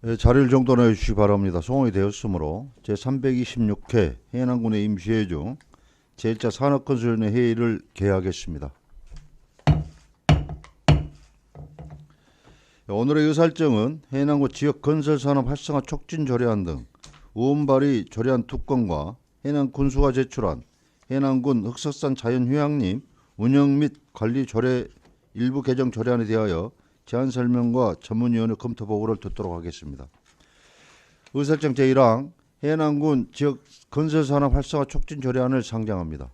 자리를 정돈해 주시기 바랍니다. 송원이 되었으므로 제326회 해남군의 임시회의 중 제1차 산업건설위원회 회의를 개하겠습니다. 오늘의 의사일정은 해남군 지역건설산업 활성화 촉진 조례안 등 의원 발의 조례안 2건과 해남 군수가 제출한 해남군 흑석산 자연휴양림 운영 및 관리 조례 일부 개정 조례안에 대하여 제안 설명과 전문위원회 검토 보고를 듣도록 하겠습니다. 의사일정 제1항 해남군 지역 건설산업 활성화 촉진 조례안을 상정합니다.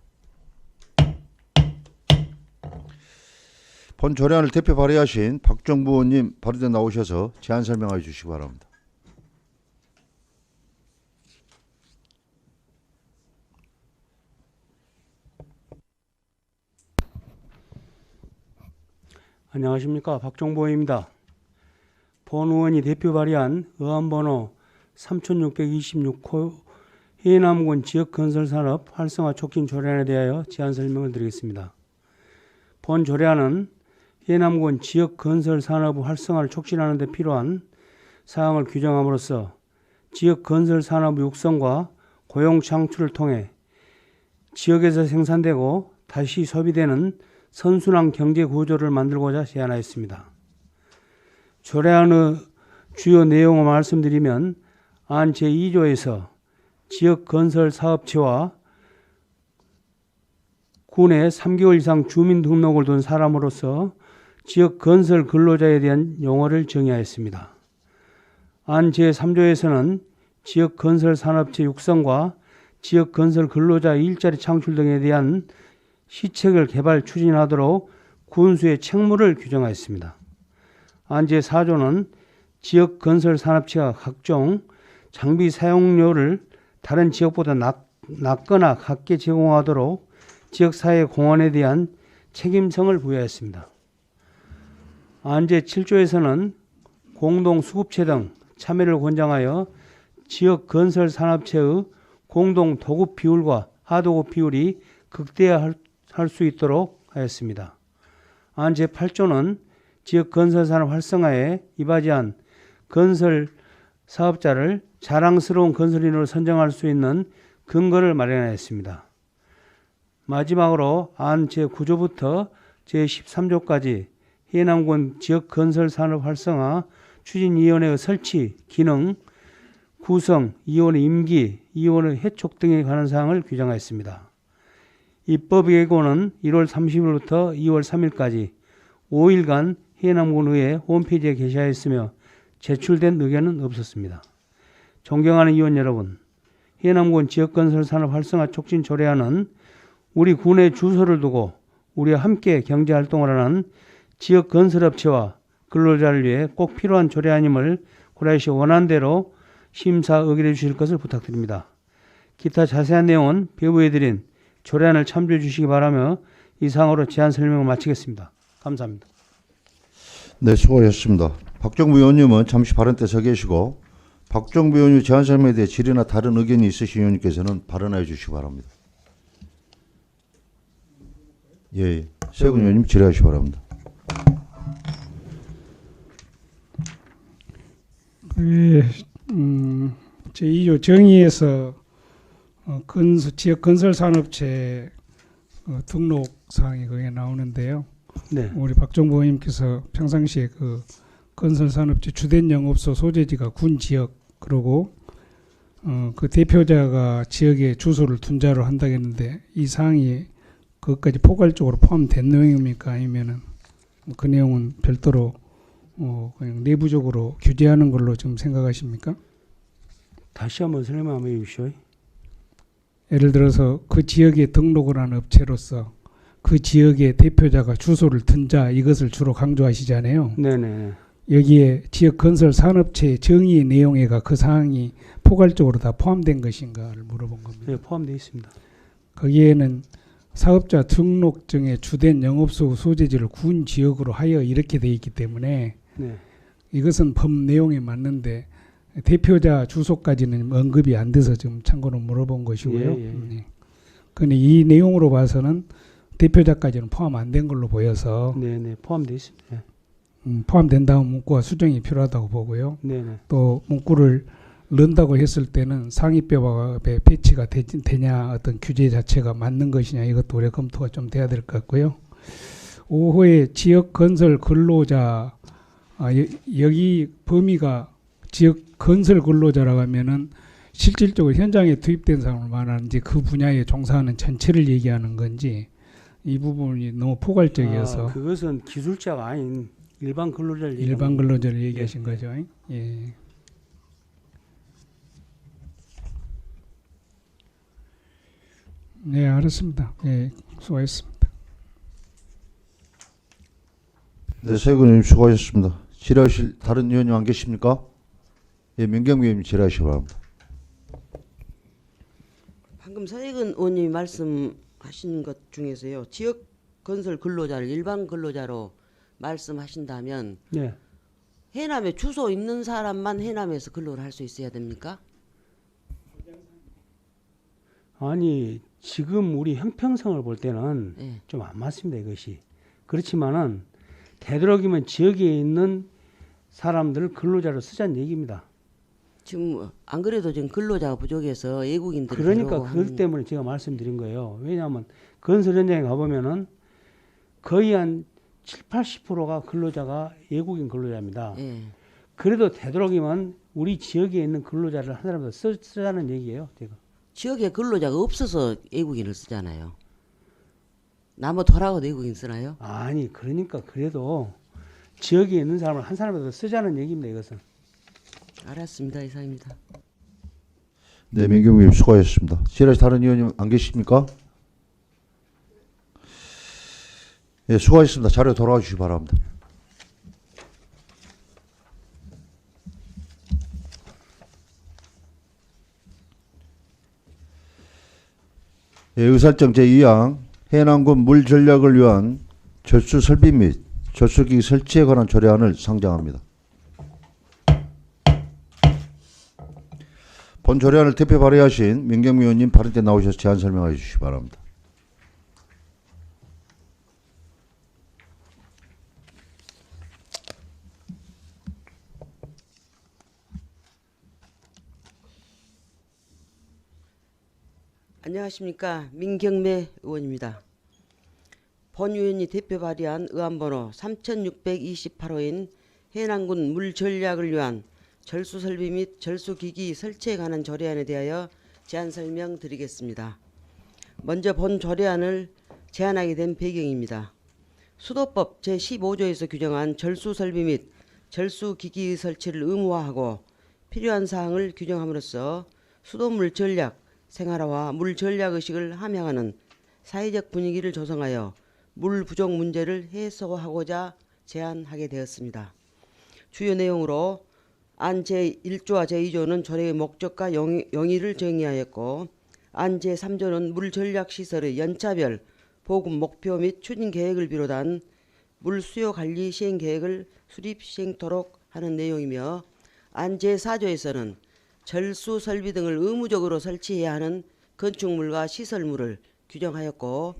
본 조례안을 대표 발의하신 박정부 의원님 발의대 나오셔서 제안 설명해 주시기 바랍니다. 안녕하십니까, 박정보 의원입니다. 본 의원이 대표 발의한 의안번호 3626호 해남군 지역건설산업 활성화 촉진 조례안에 대하여 제안 설명을 드리겠습니다. 본 조례안은 해남군 지역건설산업 활성화를 촉진하는 데 필요한 사항을 규정함으로써 지역건설산업 육성과 고용 창출을 통해 지역에서 생산되고 다시 소비되는 선순환 경제 구조를 만들고자 제안하였습니다. 조례안의 주요 내용을 말씀드리면 안 제2조에서 지역건설사업체와 군에 3개월 이상 주민등록을 둔 사람으로서 지역건설 근로자에 대한 용어를 정의하였습니다. 안 제3조에서는 지역건설산업체 육성과 지역건설 근로자 일자리 창출 등에 대한 시책을 개발 추진하도록 군수의 책무를 규정하였습니다. 안 제4조는 지역건설산업체가 각종 장비 사용료를 다른 지역보다 낮거나 같게 제공하도록 지역사회 공헌에 대한 책임성을 부여했습니다. 안 제7조에서는 공동수급체 등 참여를 권장하여 지역건설산업체의 공동도급 비율과 하도급 비율이 극대화할 수 있도록 하였습니다. 안 제8조는 지역건설산업 활성화에 이바지한 건설 사업자를 자랑스러운 건설인으로 선정할 수 있는 근거를 마련하였습니다. 마지막으로 안 제9조부터 제13조까지 해남군 지역건설산업 활성화 추진위원회의 설치, 기능, 구성, 위원회 임기, 위원회 해촉 등에 관한 사항을 규정하였습니다. 입법 예고는 1월 30일부터 2월 3일까지 5일간 해남군의회 홈페이지에 게시하였으며 제출된 의견은 없었습니다. 존경하는 의원 여러분, 해남군 지역건설산업 활성화 촉진 조례안은 우리 군의 주소를 두고 우리와 함께 경제활동을 하는 지역건설업체와 근로자를 위해 꼭 필요한 조례안임을 고려하시 원안대로 심사 의결해 주실 것을 부탁드립니다. 기타 자세한 내용은 배부해드린 조례안을 참조해 주시기 바라며 이상으로 제안 설명을 마치겠습니다. 감사합니다. 네, 수고하셨습니다. 박정부 의원님은 잠시 발언 때 서 계시고 박정부 의원님 제안 설명에 대해 질의나 다른 의견이 있으신 의원님께서는 발언해 주시기 바랍니다. 예, 세군 의원님 질의하시기 바랍니다. 제2조 정의에서 지역 건설 산업체 등록 사항이 거기에 나오는데요. 네. 우리 박정부 의원님께서 평상시에 그 건설 산업체 주된 영업소 소재지가 군 지역 그러고 그 대표자가 지역에 주소를 둔자로 한다겠는데 이 사항이 그것까지 포괄적으로 포함된 내용입니까? 아니면은 그 내용은 별도로 그냥 내부적으로 규제하는 걸로 좀 생각하십니까? 다시 한번 설명 한번 해주시오. 예를 들어서 그 지역에 등록을 한 업체로서 그 지역의 대표자가 주소를 둔자 이것을 주로 강조하시잖아요. 네네. 여기에 지역 건설 산업체의 정의 내용에가 그 사항이 포괄적으로 다 포함된 것인가를 물어본 겁니다. 네, 포함되어 있습니다. 거기에는 사업자 등록증의 주된 영업소 소재지를 군 지역으로 하여 이렇게 돼 있기 때문에 네. 이것은 법 내용에 맞는데 대표자 주소까지는 언급이 안 돼서 지금 참고로 물어본 것이고요. 예. 근데 이 내용으로 봐서는 대표자까지는 포함 안 된 걸로 보여서 네네, 포함되어 있습니다. 포함된다면 문구와 수정이 필요하다고 보고요. 네네. 또 문구를 넣는다고 했을 때는 상위법에 배치가 되냐, 어떤 규제 자체가 맞는 것이냐, 이것도 우리가 검토가 좀 돼야 될 것 같고요. 5호의 지역 건설 근로자, 여기 범위가 지역 건설 근로자라고 하면은 실질적으로 현장에 투입된 사람을 말하는지 그 분야에 종사하는 전체를 얘기하는 건지, 이 부분이 너무 포괄적이어서 그것은 기술자가 아닌 일반 근로자를 일반 근로자를 얘기하신 거죠. 예. 네, 알았습니다. 예, 수고하셨습니다. 네, 세근님 수고하셨습니다. 질의하실 다른 의원님 안 계십니까? 예, 민경미 의원님 질의하시기 바랍니다. 방금 서혜근 의원님이 말씀하신 것 중에서요. 지역 건설 근로자를 일반 근로자로 말씀하신다면 네. 해남에 주소 있는 사람만 해남에서 근로를 할 수 있어야 됩니까? 아니 지금 우리 형평성을 볼 때는 네. 좀 안 맞습니다 이것이. 그렇지만은 되도록이면 지역에 있는 사람들을 근로자로 쓰자는 얘기입니다. 지금 안 그래도 지금 근로자가 부족해서 외국인들이 그러니까 들어오고 그것 때문에 제가 말씀드린 거예요. 왜냐하면 건설 현장에 가보면은 거의 한 70~80%가 근로자가 외국인 근로자입니다. 예. 그래도 되도록이면 우리 지역에 있는 근로자를 한 사람도 쓰자는 얘기예요. 제가. 지역에 근로자가 없어서 외국인을 쓰잖아요. 나무 돌아가 외국인 쓰나요? 아니 그러니까 그래도 지역에 있는 사람을 한 사람이라도 쓰자는 얘기입니다. 이것은. 알았습니다. 이상입니다. 네, 민경미 의원님 수고하셨습니다. 질의하실 다른 의원님 안 계십니까? 예, 수고하셨습니다. 자료 돌아와 주시기 바랍니다. 예, 의사일정 제2항 해남군 물 전략을 위한 절수 설비 및 절수기 설치에 관한 조례안을 상정합니다. 본 조례안을 대표 발의하신 민경미 의원님 발의 때 나오셔서 제안 설명해 주시기 바랍니다. 안녕하십니까. 민경매 의원입니다. 본 의원이 대표 발의한 의안번호 3628호인 해남군 물 전략을 위한 절수 설비 및 절수기기 설치에 관한 조례안에 대하여 제안 설명드리겠습니다. 먼저 본 조례안을 제안하게 된 배경입니다. 수도법 제15조에서 규정한 절수 설비 및 절수기기 설치를 의무화하고 필요한 사항을 규정함으로써 수도물 전략, 생활화와 물 전략 의식을 함양하는 사회적 분위기를 조성하여 물 부족 문제를 해소하고자 제안하게 되었습니다. 주요 내용으로 안 제1조와 제2조는 조례의 목적과 용의를 정의하였고 안 제3조는 물 전략 시설의 연차별 보급 목표 및 추진 계획을 비롯한 물 수요 관리 시행 계획을 수립 시행토록 하는 내용이며 안 제4조에서는 절수 설비 등을 의무적으로 설치해야 하는 건축물과 시설물을 규정하였고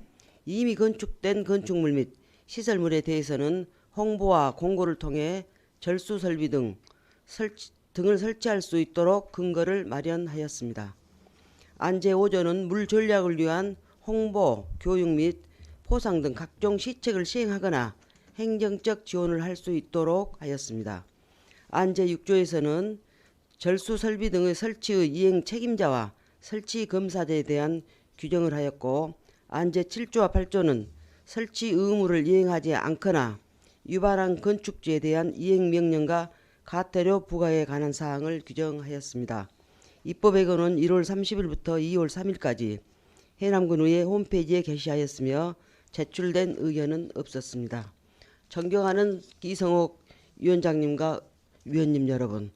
이미 건축된 건축물 및 시설물에 대해서는 홍보와 공고를 통해 절수 설비 등을 설치할 수 있도록 근거를 마련하였습니다. 안 제5조는 물 전략을 위한 홍보, 교육 및 포상 등 각종 시책을 시행하거나 행정적 지원을 할 수 있도록 하였습니다. 안 제6조에서는 절수 설비 등의 설치의 이행 책임자와 설치 검사제에 대한 규정을 하였고 안 제7조와 8조는 설치 의무를 이행하지 않거나 위반한 건축주에 대한 이행 명령과 과태료 부과에 관한 사항을 규정하였습니다. 입법예고는 1월 30일부터 2월 3일까지 해남군의회 홈페이지에 게시하였으며 제출된 의견은 없었습니다. 존경하는 이성옥 위원장님과 위원님 여러분,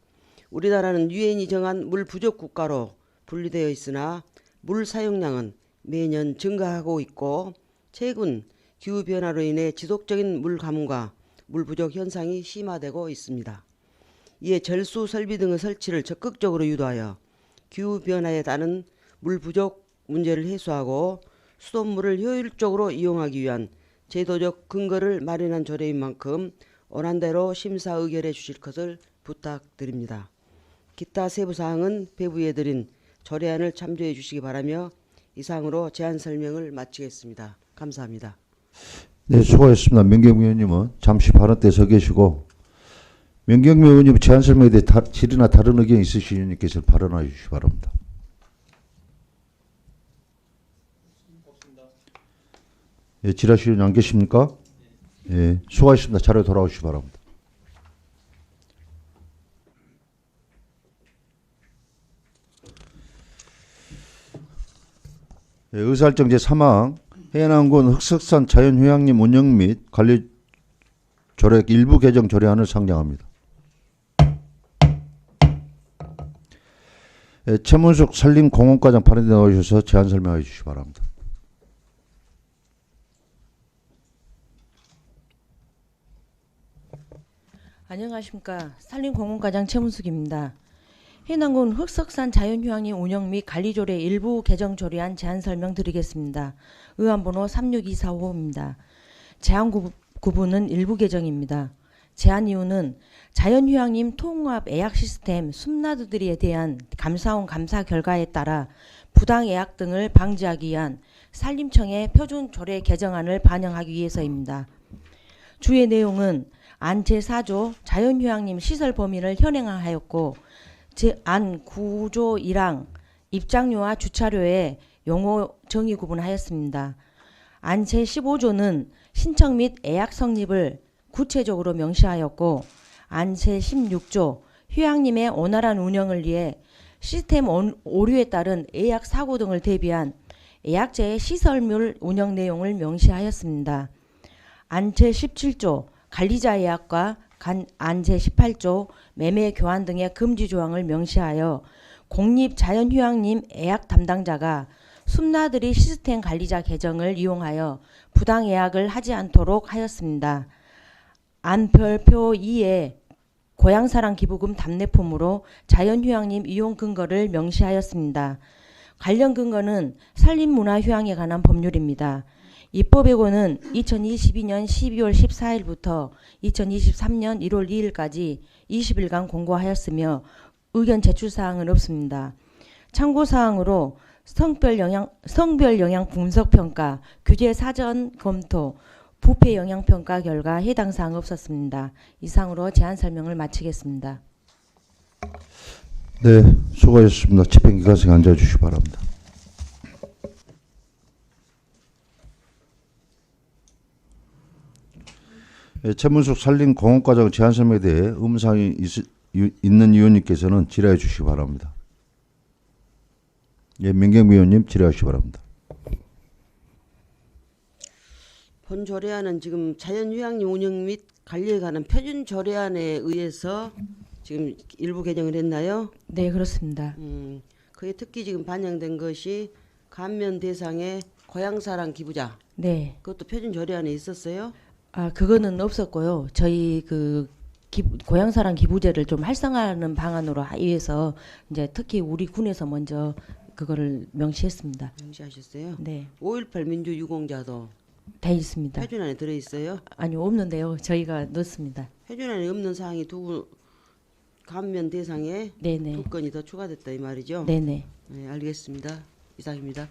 우리나라는 유엔이 정한 물 부족 국가로 분류되어 있으나 물 사용량은 매년 증가하고 있고 최근 기후변화로 인해 지속적인 물 가뭄과 물 부족 현상이 심화되고 있습니다. 이에 절수 설비 등의 설치를 적극적으로 유도하여 기후변화에 따른 물 부족 문제를 해소하고 수돗물을 효율적으로 이용하기 위한 제도적 근거를 마련한 조례인 만큼 원안대로 심사 의결해 주실 것을 부탁드립니다. 기타 세부 사항은 배부에 드린 절의안을 참조해 주시기 바라며 이상으로 제안 설명을 마치겠습니다. 감사합니다. 네, 수고하셨습니다. 명경미 의원님은 잠시 발언 때 서 계시고 명경미 의원님 제안 설명에 대해 질의나 다른 의견 있으신 의원님께서 발언해 주시기 바랍니다. 예, 질의하실 의원 안 계십니까? 예, 수고하셨습니다. 자료에 돌아오시기 바랍니다. 예, 의사일정 제3항 해남군 흑석산 자연휴양림 운영 및 관리 조례 일부 개정 조례안을 상정합니다. 예, 최문숙 산림공원과장 발언에 나오셔서 제안 설명해 주시기 바랍니다. 안녕하십니까. 산림공원과장 최문숙입니다. 해남군 흑석산 자연휴양림 운영 및 관리조례 일부 개정 조례안 제안 설명드리겠습니다. 의안번호 36245입니다. 제안 구분은 일부 개정입니다. 제안 이유는 자연휴양림 통합 예약 시스템 숨나드들에 대한 감사원 감사 결과에 따라 부당 예약 등을 방지하기 위한 산림청의 표준 조례 개정안을 반영하기 위해서입니다. 주의 내용은 안 제4조 자연휴양림 시설 범위를 현행하였고 안 9조 1항 입장료와 주차료의 용어 정의 구분하였습니다. 안 제15조는 신청 및 예약 성립을 구체적으로 명시하였고 안 제16조 휴양림의 원활한 운영을 위해 시스템 오류에 따른 예약 사고 등을 대비한 예약제의 시설물 운영 내용을 명시하였습니다. 안 제17조 관리자 예약과 안 제18조 매매 교환 등의 금지 조항을 명시하여 공립자연휴양림 예약 담당자가 숨나들이 시스템 관리자 계정을 이용하여 부당 예약을 하지 않도록 하였습니다. 안 별표 2에 고향사랑 기부금 답례품으로 자연휴양림 이용 근거를 명시하였습니다. 관련 근거는 산림문화휴양에 관한 법률입니다. 입법예고는 2022년 12월 14일부터 2023년 1월 2일까지 20일간 공고하였으며 의견 제출사항은 없습니다. 참고사항으로 성별 영향 분석평가, 규제 사전 검토, 부패 영향평가 결과 해당 사항 없었습니다. 이상으로 제안 설명을 마치겠습니다. 네, 수고하셨습니다. 집행기관석에 앉아주시기 바랍니다. 예, 최문숙 산림공원과장 제안 설명에 대해 의문사항이 있는 의원님께서는 질의해 주시기 바랍니다. 예, 민경미 의원님 질의하시기 바랍니다. 본 조례안은 지금 자연휴양림 운영 및 관리에 관한 표준 조례안에 의해서 지금 일부 개정을 했나요? 네, 그렇습니다. 그에 특히 지금 반영된 것이 감면 대상의 고향사랑 기부자. 네. 그것도 표준 조례안에 있었어요? 그거는 없었고요. 저희 고향사랑 기부제를 좀 활성화하는 방안으로 하기 위해서 이제 특히 우리 군에서 먼저 그거를 명시했습니다. 명시하셨어요? 네. 5.18 민주유공자도 돼 있습니다. 표준안에 들어있어요? 아니요, 없는데요. 저희가 넣습니다. 표준안에 없는 사항이 감면 대상에 네네. 두 건이 더 추가됐다 이 말이죠? 네네. 네, 알겠습니다. 이상입니다.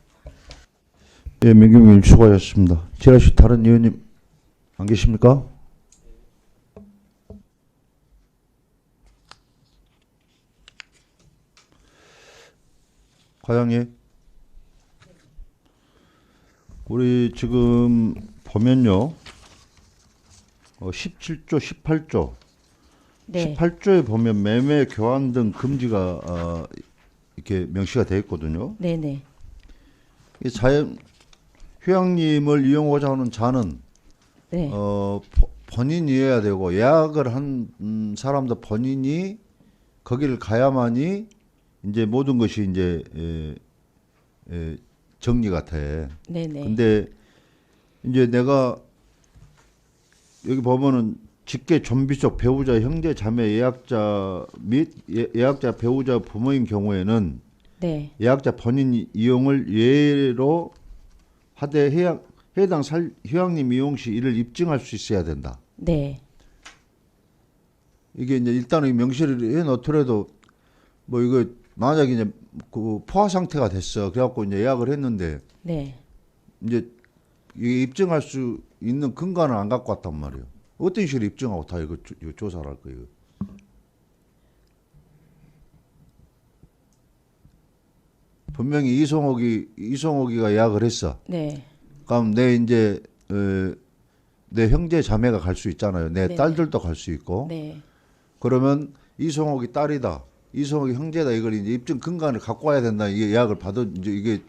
예, 민경미 의원님 수고하셨습니다. 질의하실 다른 의원님 안 계십니까? 과장님, 우리 지금 보면요, 17조, 18조, 네. 18조에 보면 매매, 교환 등 금지가 이렇게 명시가 되어 있거든요. 네네. 이 자연 휴양림을 이용하고자 하는 자는 네. 본인이어야 되고 예약을 한 사람도 본인이 거기를 가야만이 이제 모든 것이 이제 정리가 돼. 네네. 근데 이제 내가 여기 보면은 직계 좀비속 배우자 형제 자매 예약자 및 예약자 배우자 부모인 경우에는 네. 예약자 본인 이용을 예로 하되 해당 휴양림 이용 시 이를 입증할 수 있어야 된다. 네. 이게 이제 일단은 명시를 해 놓더라도 뭐 이거 만약에 이제 그 포화 상태가 됐어. 그래갖고 이제 예약을 했는데 네. 이제 이게 입증할 수 있는 근거는 안 갖고 왔단 말이에요. 어떤 식으로 입증하고 다 이거 조사를 할 거예요? 분명히 이송옥이가 예약을 했어. 네. 그럼 내 이제 내 형제 자매가 갈 수 있잖아요. 내 네네. 딸들도 갈 수 있고. 네. 그러면 이송옥이 딸이다. 이송옥이 형제다. 이걸 이제 입증 근거를 갖고 와야 된다. 이게 예약을 받은 이제 이게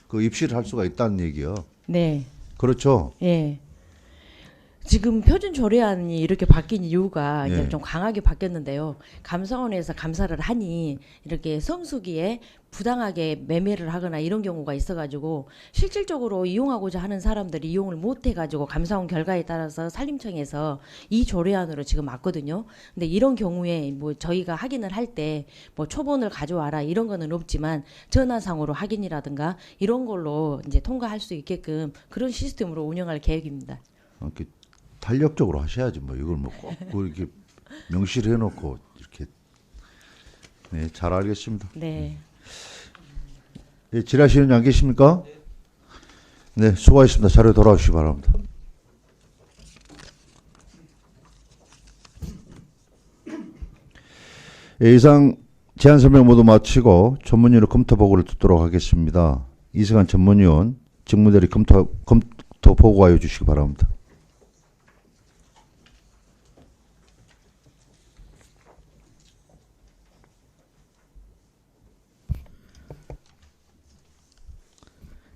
그 입시를 할 수가 있다는 얘기요. 네. 그렇죠. 예. 지금 표준 조례안이 이렇게 바뀐 이유가 이제 예. 좀 강하게 바뀌었는데요. 감사원에서 감사를 하니 이렇게 성수기에 부당하게 매매를 하거나 이런 경우가 있어가지고 실질적으로 이용하고자 하는 사람들이 이용을 못 해가지고 감사원 결과에 따라서 산림청에서 이 조례안으로 지금 왔거든요. 근데 이런 경우에 뭐 저희가 확인을 할 때 뭐 초본을 가져와라 이런 거는 없지만 전화상으로 확인이라든가 이런 걸로 이제 통과할 수 있게끔 그런 시스템으로 운영할 계획입니다. 이렇게 탄력적으로 하셔야지 뭐 이걸 뭐 꼭 이렇게 명시를 해놓고 이렇게 네, 잘 알겠습니다. 네. 예, 지라시는 안 계십니까? 네, 수고하셨습니다. 자료 돌아오시기 바랍니다. 예, 이상 제안 설명 모두 마치고 전문위로 검토 보고를 듣도록 하겠습니다. 이승환 전문위원 직무대리 검토 보고하여 주시기 바랍니다.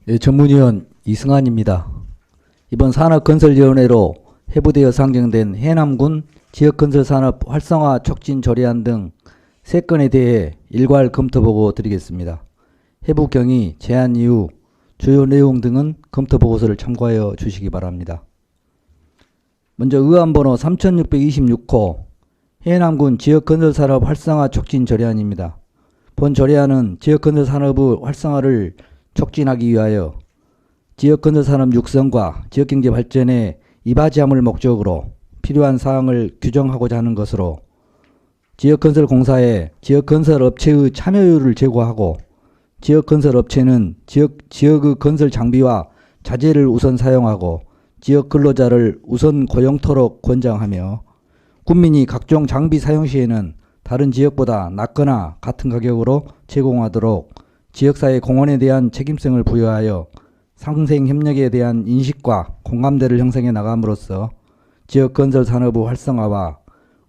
예, 전문위원 이승환입니다. 이번 산업건설위원회로 회부되어 상정된 해남군 지역건설산업 활성화 촉진 조례안 등 3건에 대해 일괄 검토보고 드리겠습니다. 회부 경위, 제안 이유, 주요 내용 등은 검토보고서를 참고하여 주시기 바랍니다. 먼저 의안번호 3626호 해남군 지역건설산업 활성화 촉진 조례안입니다. 본 조례안은 지역건설산업의 활성화를 촉진하기 위하여 지역건설산업 육성과 지역경제 발전에 이바지함을 목적으로 필요한 사항을 규정하고자 하는 것으로 지역건설공사에 지역건설업체의 참여율을 제고하고 지역건설업체는 지역의 건설 장비와 자재를 우선 사용하고 지역 근로자를 우선 고용토록 권장하며 군민이 각종 장비 사용 시에는 다른 지역보다 낮거나 같은 가격으로 제공하도록 지역사회 공헌에 대한 책임성을 부여하여 상생협력에 대한 인식과 공감대를 형성해 나감으로써 지역건설 산업의 활성화와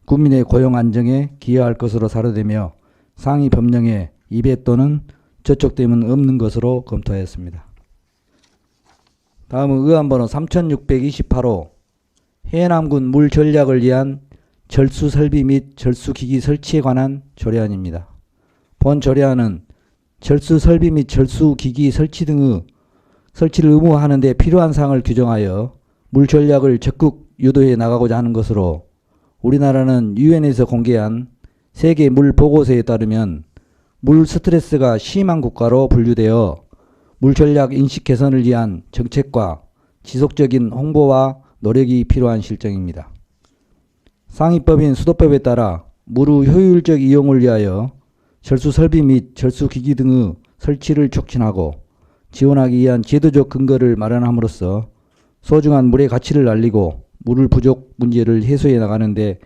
국민의 고용 안정에 기여할 것으로 사료되며 상위 법령에 위배 또는 저촉됨은 없는 것으로 검토하였습니다. 다음은 의안번호 3628호 해남군 물 전략을 위한 절수 설비 및 절수기기 설치에 관한 조례안입니다. 본 조례안은 절수 설비 및 절수기기 설치 등의 설치를 의무화하는 데 필요한 사항을 규정하여 물 전략을 적극 유도해 나가고자 하는 것으로 우리나라는 유엔에서 공개한 세계 물 보고서에 따르면 물 스트레스가 심한 국가로 분류되어 물 전략 인식 개선을 위한 정책과 지속적인 홍보와 노력이 필요한 실정입니다. 상위법인 수도법에 따라 물의 효율적 이용을 위하여 절수 설비 및 절수 기기 등의 설치를 촉진하고 지원하기 위한 제도적 근거를 마련함으로써 소중한 물의 가치를 알리고 물 부족 문제를 해소해 나가는 데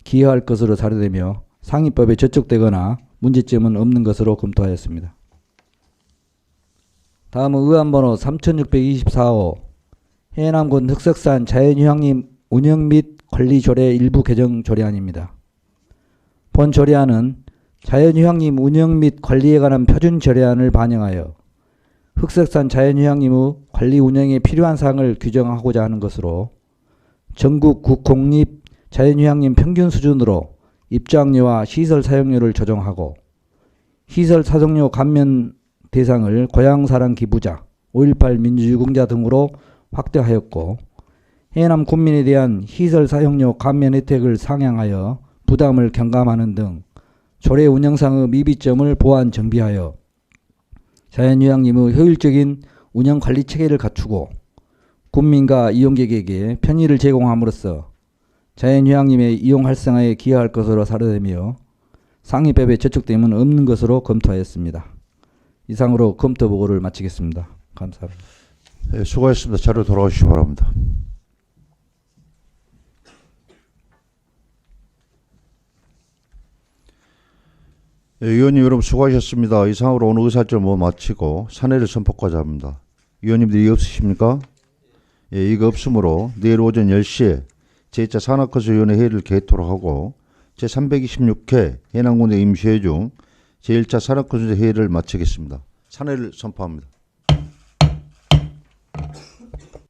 기여할 것으로 사료되며 상위법에 저촉되거나 문제점은 없는 것으로 검토하였습니다. 다음은 의안번호 3624호 해남군 흑석산 자연휴양림 운영 및 관리 조례 일부 개정 조례안입니다. 본 조례안은 자연휴양림 운영 및 관리에 관한 표준 조례안을 반영하여 흑석산 자연휴양림의 관리 운영에 필요한 사항을 규정하고자 하는 것으로 전국 국공립 자연휴양림 평균 수준으로 입주학료와 시설 사용료를 조정하고 시설 사용료 감면 대상을 고향사랑 기부자, 5.18 민주유공자 등으로 확대하였고 해남 군민에 대한 시설 사용료 감면 혜택을 상향하여 부담을 경감하는 등 조례 운영상의 미비점을 보완 정비하여 자연휴양림의 효율적인 운영관리 체계를 갖추고 군민과 이용객에게 편의를 제공함으로써 자연휴양림의 이용 활성화에 기여할 것으로 사료되며 상위법에 저촉됨은 없는 것으로 검토하였습니다. 이상으로 검토 보고를 마치겠습니다. 감사합니다. 예, 수고하셨습니다. 자료 돌아오시기 바랍니다. 예, 의원님 여러분 수고하셨습니다. 이상으로 오늘 의사결정 마치고 산회를 선포까지 합니다. 의원님들 이의 없으십니까? 예, 이거 없으므로 내일 오전 10시에 제2차 산업건설위원회 회의를 개토록 하고 제326회 해남군의 임시회 중 제1차 산업건설 회의를 마치겠습니다. 산회를 선포합니다.